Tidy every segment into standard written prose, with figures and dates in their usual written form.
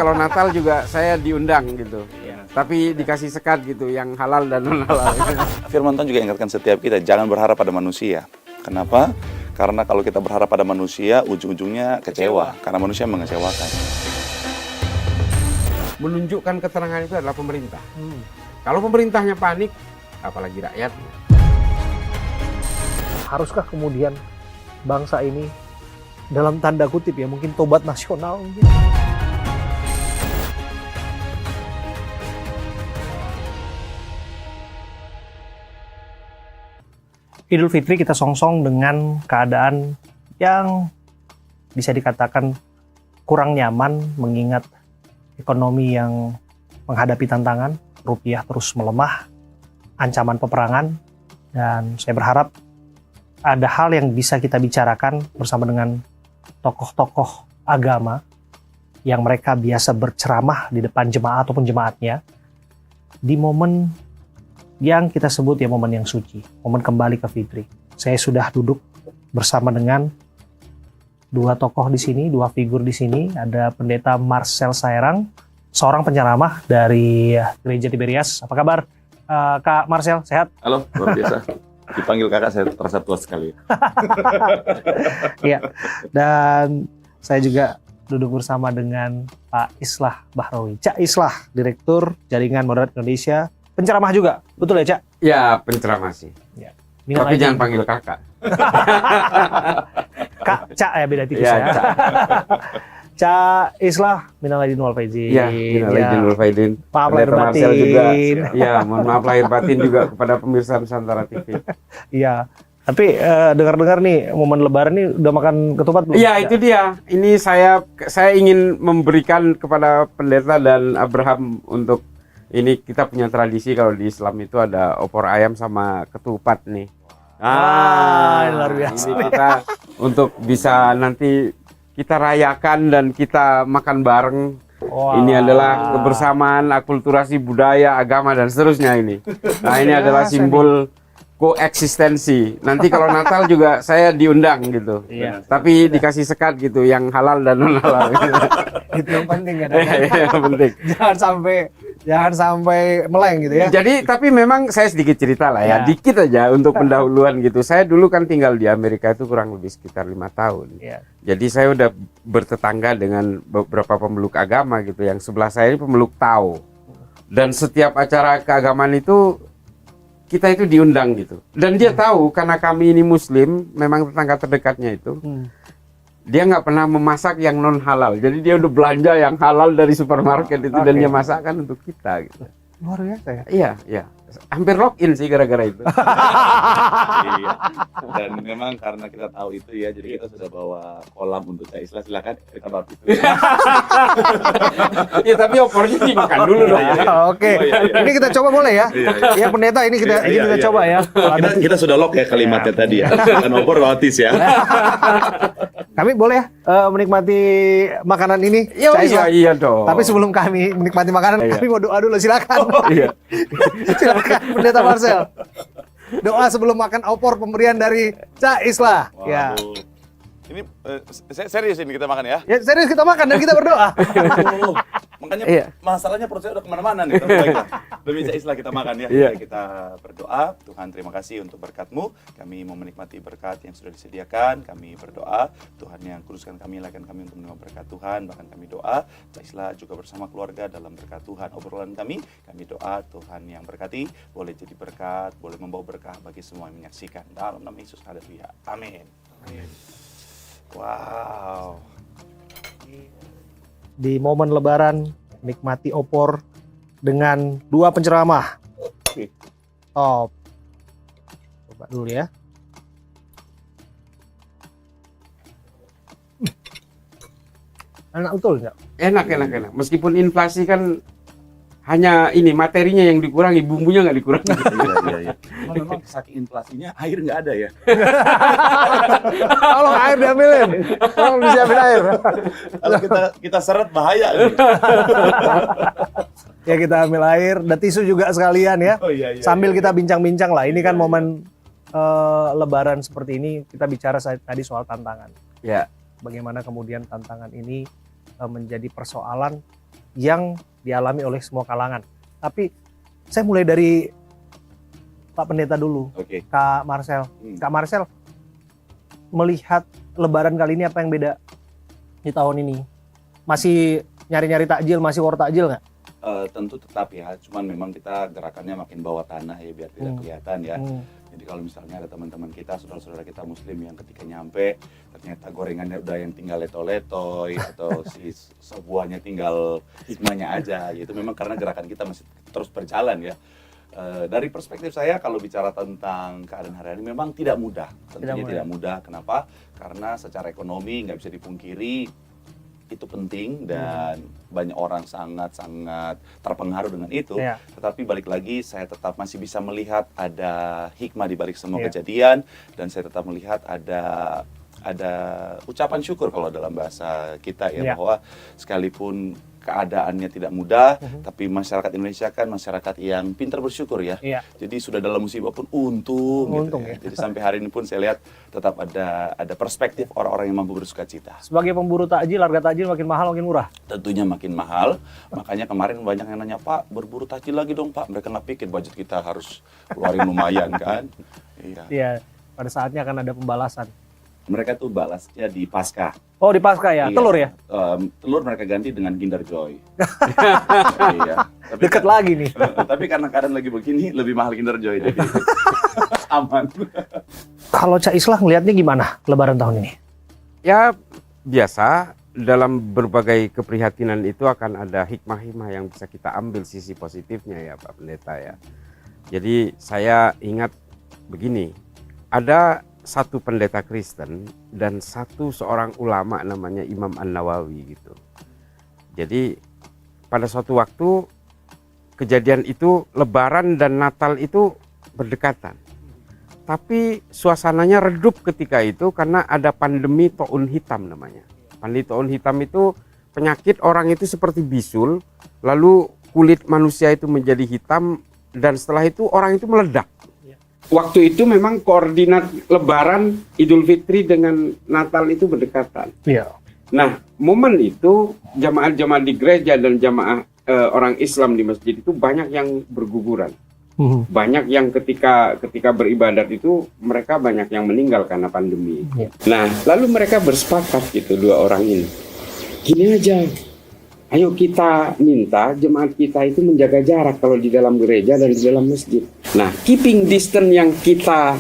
kalau Natal juga saya diundang gitu. Tapi dikasih sekat gitu, yang halal dan non halal. Firman Tuhan juga ingatkan setiap kita, jangan berharap pada manusia. Kenapa? Karena kalau kita berharap pada manusia, ujung-ujungnya kecewa. Karena manusia mengecewakan. Menunjukkan keterangan itu adalah pemerintah. Kalau pemerintahnya panik, apalagi rakyat. Haruskah kemudian bangsa ini dalam tanda kutip ya mungkin tobat nasional mungkin? Idul Fitri kita songsong dengan keadaan yang bisa dikatakan kurang nyaman mengingat ekonomi yang menghadapi tantangan, rupiah terus melemah, ancaman peperangan, dan saya berharap ada hal yang bisa kita bicarakan bersama dengan tokoh-tokoh agama yang mereka biasa berceramah di depan jemaat ataupun jemaatnya di momen yang kita sebut ya momen yang suci, momen kembali ke Fitri. Saya sudah duduk bersama dengan dua tokoh di sini, dua figur di sini. Ada Pendeta Marcel Saerang, seorang penceramah dari Gereja Tiberias. Apa kabar, Kak Marcel? Sehat? Halo, luar biasa. Dipanggil kakak, saya terasa tua sekali. Iya. Dan saya juga duduk bersama dengan Pak Islah Bahrawi. Cak Islah, Direktur Jaringan Moderat Indonesia. Penceramah juga, betul ya Cak? Ya, penceramah sih. Ya. Tapi jangan panggil kakak. Kak, Cak ya, beda tipis Ya, ya. Cak Islah, minal aidin wal faizin. Ya, minal aidin wal faizin. Maaf lahir Pendeta Marcel batin. juga. Ya, mohon maaf lahir batin juga kepada pemirsa Nusantara TV. Iya. Tapi dengar-dengar nih momen Lebaran nih udah makan ketupat belum? Iya, itu dia. Ini saya ingin memberikan kepada pendeta dan Abraham untuk ini kita punya tradisi kalau di Islam itu ada opor ayam sama ketupat nih. Luar biasa. Ini kita untuk bisa nanti kita rayakan dan kita makan bareng. Wah. Ini adalah kebersamaan, akulturasi budaya, agama dan seterusnya ini. Nah, ini adalah simbol koeksistensi. Nanti kalau Natal juga saya diundang gitu. Iya. Tapi dikasih sekat gitu, yang halal dan non halal. Itu yang penting kan. Yang penting. Jangan sampai meleng gitu ya. Jadi tapi memang saya sedikit cerita lah ya, dikit aja untuk pendahuluan gitu. Saya dulu kan tinggal di Amerika itu kurang lebih sekitar 5 tahun. Iya. Jadi saya udah bertetangga dengan beberapa pemeluk agama gitu. Yang sebelah saya ini pemeluk Tao. Dan setiap acara keagamaan itu kita itu diundang gitu. Dan dia tahu karena kami ini Muslim, memang tetangga terdekatnya itu. Dia nggak pernah memasak yang non halal. Jadi dia udah belanja yang halal dari supermarket itu dan dia masakkan untuk kita gitu. Luar biasa ya. Iya, iya. Hampir login sih gara-gara itu. Iya. Dan memang karena kita tahu itu ya, jadi kita sudah bawa kolam untuk Cak Islah. Silakan kita bawa itu. Ya tapi opornya dimakan dulu dong. Oke. Ini kita coba boleh ya? Iya pendeta ini kita coba ya. Kita sudah lock ya kalimatnya tadi ya. Bukan opor bawatis ya. Kami boleh menikmati makanan ini? Iya, Cak Islah? iya dong. Tapi sebelum kami menikmati makanan, kami mau doa dulu, silakan. Iya. Silakan Pendeta Marcel. Doa sebelum makan opor pemberian dari Cak Islah. Ya. Ini serius ini kita makan ya. Ya serius kita makan dan kita berdoa. Makanya masalahnya perut saya udah kemana-mana nih. Demi Cak Islah kita makan ya. Iya. Kita berdoa. Tuhan terima kasih untuk berkat-Mu. Kami mau menikmati berkat yang sudah disediakan. Kami berdoa. Tuhan yang kuduskan kami, lakukan kami untuk menerima berkat Tuhan. Bahkan kami doa Cak Islah juga bersama keluarga dalam berkat Tuhan. Obrolan kami doa Tuhan yang berkati. Boleh jadi berkat, boleh membawa berkah bagi semua yang menyaksikan. Dalam nama Yesus haleluya. Amin. Amin. Wow. Di momen Lebaran nikmati opor dengan dua penceramah. Top. Coba dulu ya. Enak betul nggak? Enak. Meskipun inflasi kan hanya ini materinya yang dikurangi, bumbunya nggak dikurangi. Iya. Memang saking inflasinya air nggak ada ya. Tolong air diambilin. Tolong disiapin air. Kalau kita seret bahaya. Ya kita ambil air, dan tisu juga sekalian ya. Oh, iya. Sambil kita bincang-bincang lah. Ini kan momen Lebaran seperti ini, kita bicara tadi soal tantangan. Ya. Bagaimana kemudian tantangan ini menjadi persoalan yang dialami oleh semua kalangan. Tapi saya mulai dari Pak Pendeta dulu, Oke. Kak Marcel. Kak Marcel, melihat Lebaran kali ini apa yang beda di tahun ini? Masih nyari-nyari takjil, masih war takjil nggak? Tentu tetap ya, cuman memang kita gerakannya makin bawah tanah ya biar tidak kelihatan ya. Jadi kalau misalnya ada teman-teman kita, saudara-saudara kita muslim yang ketika nyampe ternyata gorengannya udah yang tinggal leto-letoy atau si sebuahnya tinggal hikmahnya aja, itu memang karena gerakan kita masih terus berjalan ya. Dari perspektif saya kalau bicara tentang keadaan hari ini memang tidak mudah, tentunya tidak mudah. Kenapa? Karena secara ekonomi nggak bisa dipungkiri itu penting dan banyak orang sangat-sangat terpengaruh dengan itu. Tetapi balik lagi saya tetap masih bisa melihat ada hikmah di balik semua kejadian, dan saya tetap melihat ada ucapan syukur kalau dalam bahasa kita ya, bahwa sekalipun keadaannya tidak mudah, tapi masyarakat Indonesia kan masyarakat yang pintar bersyukur ya. Jadi sudah dalam musibah pun untung gitu ya. Jadi sampai hari ini pun saya lihat tetap ada perspektif orang-orang yang mampu bersukacita. Sebagai pemburu takjil, harga takjil makin mahal makin murah? Tentunya makin mahal, makanya kemarin banyak yang nanya, Pak, berburu takjil lagi dong Pak. Mereka nggak pikir budget kita harus keluarin lumayan kan. Iya, pada saatnya akan ada pembalasan. Mereka tuh balasnya di Paskah. Oh, di Paskah ya? Telur ya? Telur mereka ganti dengan Kinder Joy. Iya. Deket lagi nih. Tapi karena keadaan lagi begini, lebih mahal Kinder Joy. Jadi aman. Kalau Cak Islah ngelihatnya gimana Lebaran tahun ini? Ya biasa, dalam berbagai keprihatinan itu akan ada hikmah-hikmah yang bisa kita ambil sisi positifnya ya Pak Pendeta ya. Jadi saya ingat begini, ada satu pendeta Kristen dan satu seorang ulama namanya Imam An-Nawawi gitu. Jadi pada suatu waktu kejadian itu Lebaran dan Natal itu berdekatan. Tapi suasananya redup ketika itu karena ada pandemi taun hitam namanya. Pandemi taun hitam itu penyakit orang itu seperti bisul, lalu kulit manusia itu menjadi hitam dan setelah itu orang itu meledak. Waktu itu memang koordinat Lebaran, Idul Fitri dengan Natal itu berdekatan. Iya. Nah, momen itu jamaah-jamaah di gereja dan jamaah orang Islam di masjid itu banyak yang berguguran. Banyak yang ketika beribadat itu mereka banyak yang meninggal karena pandemi. Nah, lalu mereka bersepakat gitu dua orang ini. Gini aja. Ayo kita minta jemaat kita itu menjaga jarak kalau di dalam gereja dan di dalam masjid. Nah, keeping distance yang kita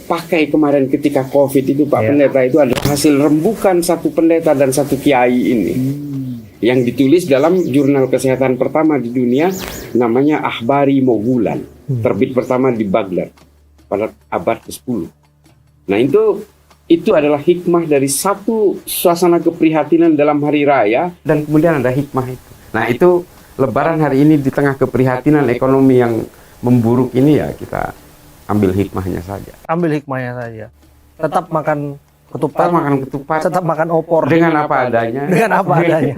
pakai kemarin ketika COVID itu Pak Pendeta itu adalah hasil rembukan satu pendeta dan satu kiai ini. Yang ditulis dalam jurnal kesehatan pertama di dunia namanya Akhbari Moghulan. Terbit pertama di Baghdad pada abad ke-10. Nah, itu adalah hikmah dari satu suasana keprihatinan dalam hari raya dan kemudian ada hikmah itu. Nah, itu Lebaran hari ini di tengah keprihatinan ekonomi yang memburuk ini ya kita ambil hikmahnya saja. Ambil hikmahnya saja. Tetap makan ketupat, tetap makan opor dengan apa adanya. Dengan apa adanya.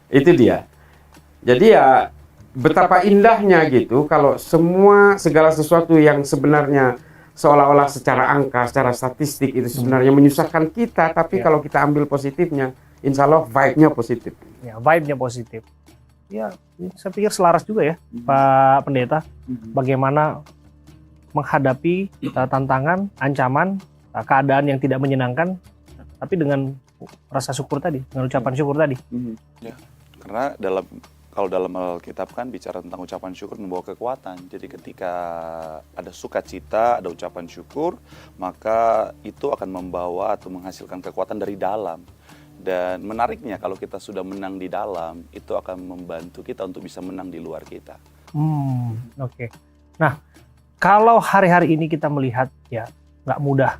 Itu dia. Jadi ya betapa indahnya gitu kalau segala sesuatu yang sebenarnya seolah-olah secara angka, secara statistik itu sebenarnya menyusahkan kita, tapi kalau kita ambil positifnya, insya Allah vibe-nya positif. Ya, vibe-nya positif. Ya, saya pikir selaras juga ya, Pak Pendeta, bagaimana menghadapi tantangan, ancaman, keadaan yang tidak menyenangkan, tapi dengan rasa syukur tadi, dengan ucapan syukur tadi. Ya, karena kalau dalam Alkitab kan bicara tentang ucapan syukur membawa kekuatan. Jadi ketika ada sukacita, ada ucapan syukur, maka itu akan membawa atau menghasilkan kekuatan dari dalam. Dan menariknya kalau kita sudah menang di dalam, itu akan membantu kita untuk bisa menang di luar kita. Oke. Nah, kalau hari-hari ini kita melihat ya nggak mudah,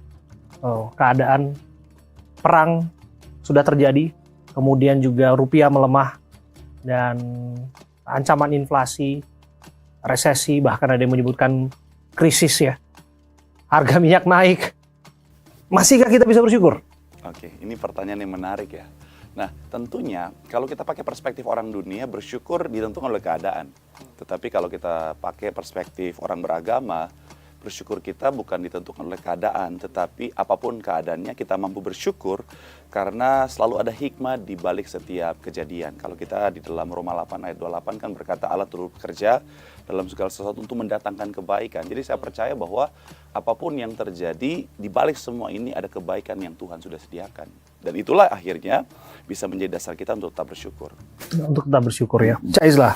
keadaan perang sudah terjadi, kemudian juga rupiah melemah, dan ancaman inflasi, resesi, bahkan ada yang menyebutkan krisis ya. Harga minyak naik. Masihkah kita bisa bersyukur? Oke, ini pertanyaan yang menarik ya. Nah, tentunya kalau kita pakai perspektif orang dunia, bersyukur ditentukan oleh keadaan. Tetapi kalau kita pakai perspektif orang beragama, bersyukur kita bukan ditentukan oleh keadaan, tetapi apapun keadaannya kita mampu bersyukur karena selalu ada hikmah di balik setiap kejadian. Kalau kita di dalam Roma 8 ayat 28 kan berkata Allah turut bekerja dalam segala sesuatu untuk mendatangkan kebaikan. Jadi saya percaya bahwa apapun yang terjadi di balik semua ini ada kebaikan yang Tuhan sudah sediakan. Dan itulah akhirnya bisa menjadi dasar kita untuk tetap bersyukur. Untuk tetap bersyukur ya. Cak Islah,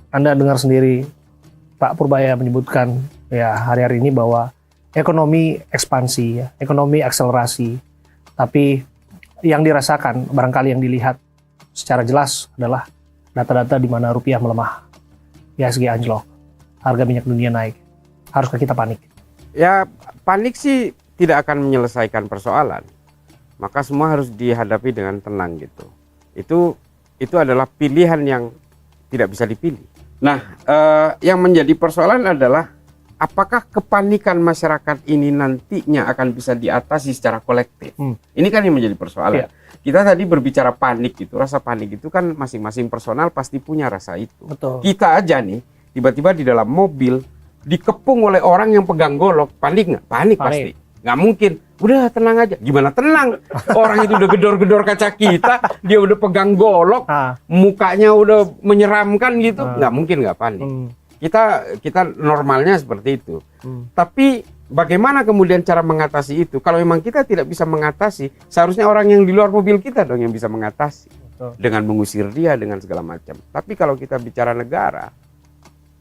Anda dengar sendiri Pak Purbaya menyebutkan ya hari-hari ini bahwa ekonomi ekspansi, ya, ekonomi akselerasi. Tapi yang dirasakan, barangkali yang dilihat secara jelas adalah data-data di mana rupiah melemah, IHSG anjlok, harga minyak dunia naik. Haruskah kita panik? Ya, panik sih tidak akan menyelesaikan persoalan. Maka semua harus dihadapi dengan tenang gitu. Itu adalah pilihan yang tidak bisa dipilih. Nah, yang menjadi persoalan adalah apakah kepanikan masyarakat ini nantinya akan bisa diatasi secara kolektif. Ini kan yang menjadi persoalan. Iya. Kita tadi berbicara panik gitu, rasa panik itu kan masing-masing personal pasti punya rasa itu. Betul. Kita aja nih, tiba-tiba di dalam mobil dikepung oleh orang yang pegang golok, panik nggak? Panik pasti. Nggak mungkin. Udah tenang aja. Gimana tenang? Orang itu udah gedor-gedor kaca kita, dia udah pegang golok, mukanya udah menyeramkan gitu. Nggak mungkin nggak panik. Kita normalnya seperti itu. Tapi bagaimana kemudian cara mengatasi itu? Kalau memang kita tidak bisa mengatasi, seharusnya orang yang di luar mobil kita dong yang bisa mengatasi. Betul. Dengan mengusir dia, dengan segala macam. Tapi kalau kita bicara negara,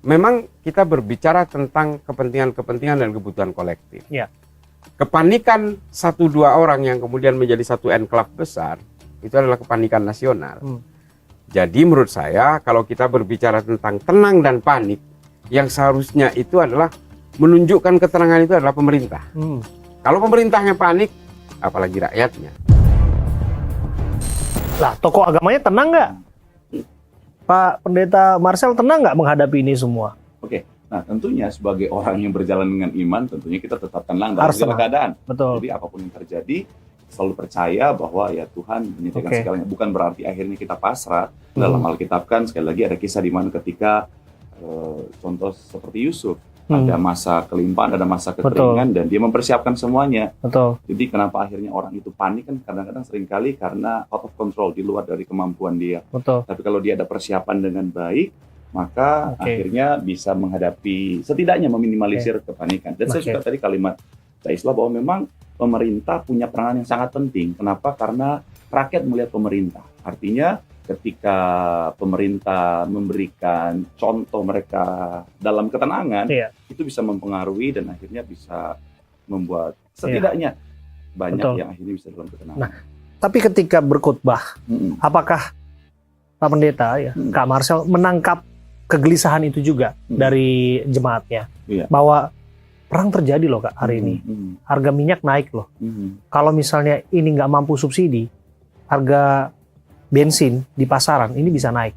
memang kita berbicara tentang kepentingan-kepentingan dan kebutuhan kolektif. Ya. Kepanikan 1-2 orang yang kemudian menjadi satu enklave besar, itu adalah kepanikan nasional. Jadi menurut saya kalau kita berbicara tentang tenang dan panik, yang seharusnya itu adalah menunjukkan keterangan itu adalah pemerintah. Kalau pemerintahnya panik, apalagi rakyatnya. Lah, tokoh agamanya tenang nggak? Pak Pendeta Marcel tenang nggak menghadapi ini semua? Oke. Nah, tentunya sebagai orang yang berjalan dengan iman, tentunya kita tetap tenang dalam segala keadaan. Betul. Jadi apapun yang terjadi, selalu percaya bahwa ya Tuhan menyediakan segalanya. Bukan berarti akhirnya kita pasrah. Dalam Alkitab kan sekali lagi ada kisah di mana ketika contoh seperti Yusuf, ada masa kelimpahan, ada masa kekeringan, dan dia mempersiapkan semuanya. Betul. Jadi kenapa akhirnya orang itu panik kan kadang-kadang seringkali karena out of control, di luar dari kemampuan dia. Betul. Tapi kalau dia ada persiapan dengan baik, maka akhirnya bisa menghadapi, setidaknya meminimalisir kepanikan. Dan saya suka tadi kalimat Cak Islah bahwa memang pemerintah punya peranan yang sangat penting. Kenapa? Karena rakyat melihat pemerintah. Artinya ketika pemerintah memberikan contoh mereka dalam ketenangan, itu bisa mempengaruhi dan akhirnya bisa membuat setidaknya banyak yang akhirnya bisa dalam ketenangan. Nah, tapi ketika berkhotbah, apakah Pak Pendeta ya, Kak Marcel menangkap kegelisahan itu juga dari jemaatnya, bahwa perang terjadi loh Kak hari ini, harga minyak naik loh. Kalau misalnya ini nggak mampu subsidi, harga bensin di pasaran ini bisa naik,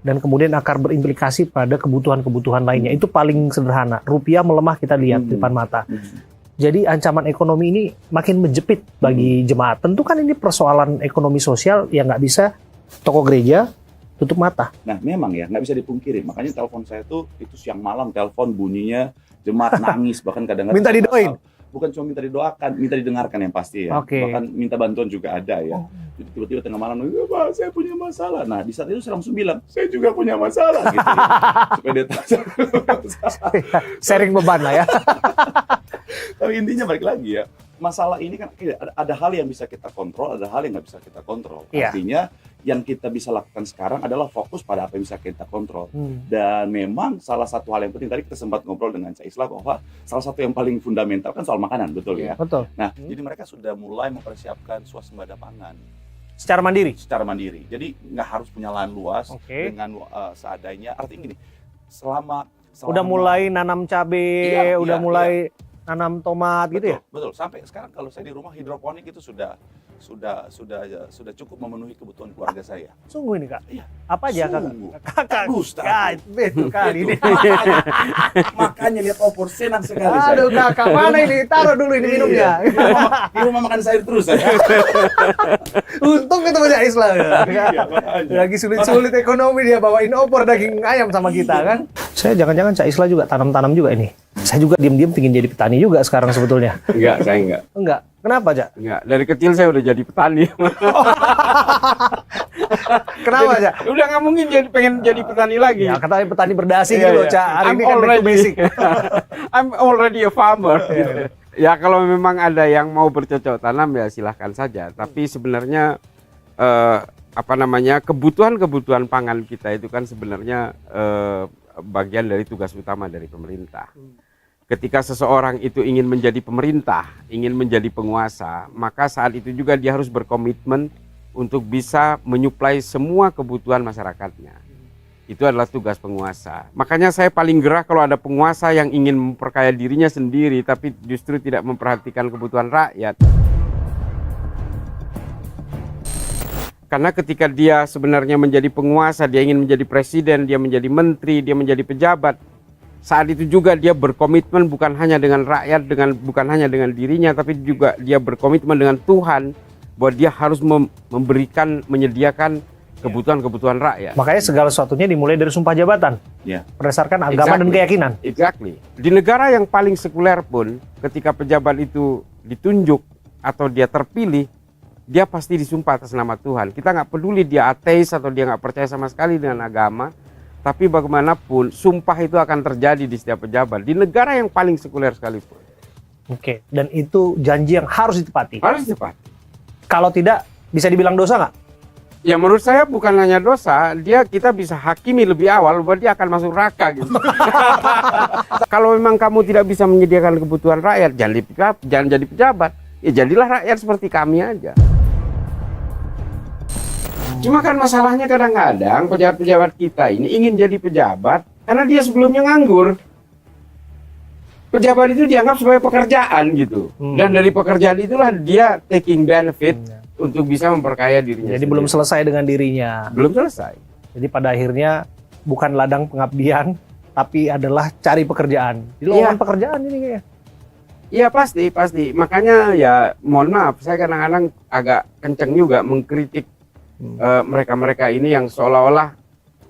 dan kemudian akan berimplikasi pada kebutuhan-kebutuhan lainnya. Itu paling sederhana. Rupiah melemah kita lihat di depan mata. Jadi ancaman ekonomi ini makin menjepit bagi jemaat. Tentu kan ini persoalan ekonomi sosial yang nggak bisa toko gereja tutup mata. Nah memang ya, nggak bisa dipungkiri. Makanya telepon saya itu siang malam telepon bunyinya, jemaat nangis, bahkan kadang-kadang minta didoain. Bukan cuma minta didoakan, minta didengarkan yang pasti ya. Bahkan minta bantuan juga ada ya. Jadi tiba-tiba tengah malam, Pak, saya punya masalah. Nah di saat itu saya langsung bilang, saya juga punya masalah. Gitu, ya. Supaya dia tahu saya punya masalah. Sharing beban lah ya. Tapi intinya balik lagi ya, masalah ini kan ada hal yang bisa kita kontrol, ada hal yang nggak bisa kita kontrol. Artinya yang kita bisa lakukan sekarang adalah fokus pada apa yang bisa kita kontrol. Dan memang salah satu hal yang penting, tadi kita sempat ngobrol dengan Cak Islah bahwa salah satu yang paling fundamental kan soal makanan, betul ya? Betul. Nah, jadi mereka sudah mulai mempersiapkan swasembada pangan. Secara mandiri? Secara mandiri. Jadi nggak harus punya lahan luas dengan seadanya. Artinya gini, selama udah mulai nanam cabai, udah mulai nanam tomat gitu ya? Betul. Sampai sekarang kalau saya di rumah hidroponik itu sudah cukup memenuhi kebutuhan keluarga saya. Sungguh ini Kak? Iya. Apa aja Kakak? Gusta. Betul kali ini. Makanya lihat opor senang sekali. Aduh Kakak, mana ini? Taruh dulu ini minumnya. Di rumah makan sayur terus saya. Untung ketemu Cak Islah ya. Lagi sulit-sulit ekonomi dia bawain opor daging ayam sama kita kan. Saya jangan-jangan Cak Islah juga tanam-tanam juga ini. Saya juga diam-diam pingin jadi petani juga sekarang sebetulnya. Enggak, saya enggak. Enggak. Kenapa, Cak? Enggak. Dari kecil saya udah jadi petani. Kenapa, Cak? Udah nggak mungkin pengen jadi petani lagi. Ya, katanya petani berdasi Iya, gitu loh, iya. Cak. Hari I'm ini kan back to basic. I'm already a farmer. Iya. Ya kalau memang ada yang mau bercocok tanam ya silahkan saja. Tapi sebenarnya kebutuhan pangan kita itu kan sebenarnya bagian dari tugas utama dari pemerintah. Ketika seseorang itu ingin menjadi pemerintah, ingin menjadi penguasa, maka saat itu juga dia harus berkomitmen untuk bisa menyuplai semua kebutuhan masyarakatnya. Itu adalah tugas penguasa. Makanya saya paling gerah kalau ada penguasa yang ingin memperkaya dirinya sendiri, tapi justru tidak memperhatikan kebutuhan rakyat. Karena ketika dia sebenarnya menjadi penguasa, dia ingin menjadi presiden, dia menjadi menteri, dia menjadi pejabat, saat itu juga dia berkomitmen bukan hanya dengan rakyat, bukan hanya dengan dirinya, tapi juga dia berkomitmen dengan Tuhan bahwa dia harus menyediakan kebutuhan-kebutuhan rakyat. Makanya segala sesuatunya dimulai dari sumpah jabatan. Ya. Berdasarkan agama dan keyakinan. Exactly. Di negara yang paling sekuler pun, ketika pejabat itu ditunjuk atau dia terpilih, dia pasti disumpah atas nama Tuhan. Kita nggak peduli dia ateis atau dia nggak percaya sama sekali dengan agama, tapi bagaimanapun sumpah itu akan terjadi di setiap pejabat di negara yang paling sekuler sekalipun. Oke, dan itu janji yang harus ditepati. Harus cepat. Kalau tidak, bisa dibilang dosa nggak? Ya menurut saya bukan hanya dosa, kita bisa hakimi lebih awal bahwa dia akan masuk neraka gitu. Kalau memang kamu tidak bisa menyediakan kebutuhan rakyat, jangan jadi pejabat. Ya jadilah rakyat seperti kami aja. Cuma kan masalahnya kadang-kadang pejabat-pejabat kita ini ingin jadi pejabat karena dia sebelumnya nganggur. Pejabat itu dianggap sebagai pekerjaan gitu. Dan dari pekerjaan itulah dia taking benefit untuk bisa memperkaya dirinya. Jadi sendiri. belum selesai dengan dirinya. Belum selesai. Jadi pada akhirnya bukan ladang pengabdian, tapi adalah cari pekerjaan. Jadi Iya. lowongan pekerjaan ini kayaknya. Iya pasti. Makanya ya mohon maaf, saya kadang-kadang agak kenceng juga mengkritik mereka-mereka ini yang seolah-olah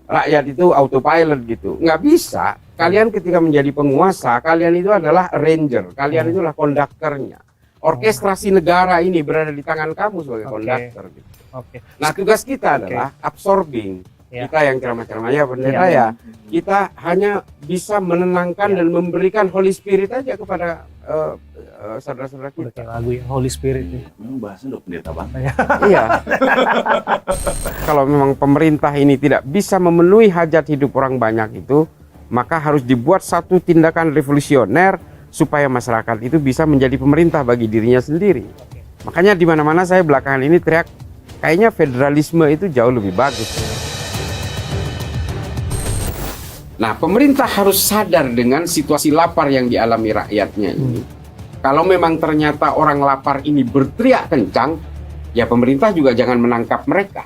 rakyat itu autopilot gitu. Nggak bisa. Kalian ketika menjadi penguasa, kalian itu adalah arranger. Kalian itulah konduktornya. Orkestrasi negara ini berada di tangan kamu sebagai konduktor. Gitu. Oke. Nah tugas kita adalah absorbing. Ya. Kita yang ceramah-ceramah ya pendeta ya. Kita hanya bisa menenangkan dan memberikan Holy Spirit aja kepada saudara-saudara Udah kita. kayak lagu ya, Holy Spirit. Memang bahasanya udah pendeta banget. Iya. Kalau memang pemerintah ini tidak bisa memenuhi hajat hidup orang banyak itu, maka harus dibuat satu tindakan revolusioner supaya masyarakat itu bisa menjadi pemerintah bagi dirinya sendiri. Makanya di mana-mana saya belakangan ini teriak, kayaknya federalisme itu jauh lebih bagus. Nah, pemerintah harus sadar dengan situasi lapar yang dialami rakyatnya ini. Kalau memang ternyata orang lapar ini berteriak kencang, ya pemerintah juga jangan menangkap mereka.